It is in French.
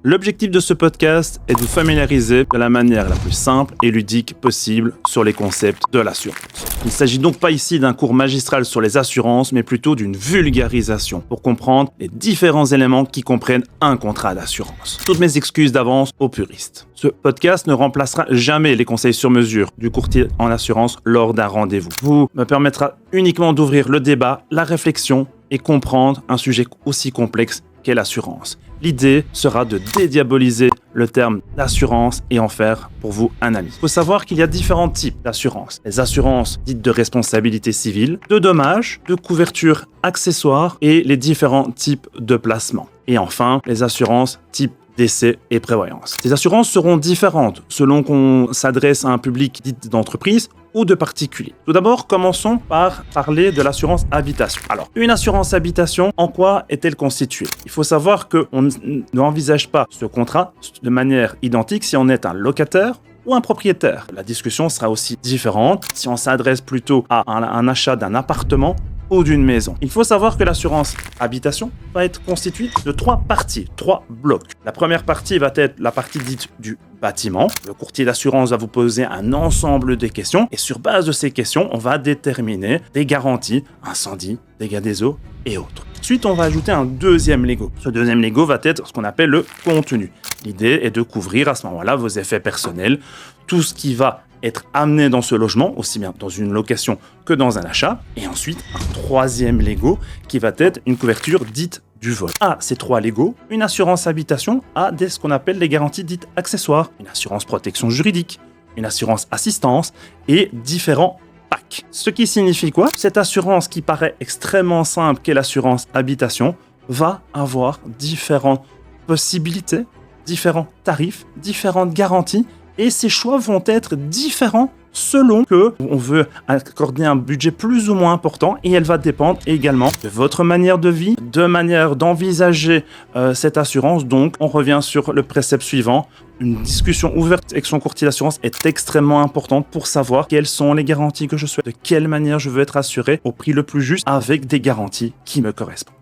L'objectif de ce podcast est de vous familiariser de la manière la plus simple et ludique possible sur les concepts de l'assurance. Il ne s'agit donc pas ici d'un cours magistral sur les assurances, mais plutôt d'une vulgarisation pour comprendre les différents éléments qui comprennent un contrat d'assurance. Toutes mes excuses d'avance aux puristes. Ce podcast ne remplacera jamais les conseils sur mesure du courtier en assurance lors d'un rendez-vous. Vous me permettra uniquement d'ouvrir le débat, la réflexion et comprendre un sujet aussi complexe qu'est l'assurance. L'idée sera de dédiaboliser le terme d'assurance et en faire pour vous un ami. Il faut savoir qu'il y a différents types d'assurances. Les assurances dites de responsabilité civile, de dommages, de couverture accessoire et les différents types de placements. Et enfin, les assurances type décès et prévoyance. Ces assurances seront différentes selon qu'on s'adresse à un public dit d'entreprise ou de particulier. Tout d'abord, commençons par parler de l'assurance habitation. Alors, une assurance habitation, en quoi est-elle constituée? Il faut savoir qu'on n'envisage pas ce contrat de manière identique si on est un locataire ou un propriétaire. La discussion sera aussi différente si on s'adresse plutôt à un achat d'un appartement ou d'une maison. Il faut savoir que l'assurance habitation va être constituée de 3 parties, 3 blocs. La première partie va être la partie dite du bâtiment. Le courtier d'assurance va vous poser un ensemble de questions et sur base de ces questions, on va déterminer des garanties, incendie, dégâts des eaux et autres. Ensuite, on va ajouter un deuxième Lego. Ce deuxième Lego va être ce qu'on appelle le contenu. L'idée est de couvrir à ce moment-là vos effets personnels, tout ce qui va être amené dans ce logement, aussi bien dans une location que dans un achat. Et ensuite, un troisième Lego qui va être une couverture dite du vol. À ces 3 Lego, une assurance habitation a ce qu'on appelle les garanties dites accessoires, une assurance protection juridique, une assurance assistance et différents packs. Ce qui signifie quoi? Cette assurance qui paraît extrêmement simple qu'est l'assurance habitation va avoir différentes possibilités, différents tarifs, différentes garanties et ces choix vont être différents selon que on veut accorder un budget plus ou moins important et elle va dépendre également de votre manière de vie, de manière d'envisager cette assurance. Donc, on revient sur le précepte suivant. Une discussion ouverte avec son courtier d'assurance est extrêmement importante pour savoir quelles sont les garanties que je souhaite, de quelle manière je veux être assuré au prix le plus juste avec des garanties qui me correspondent.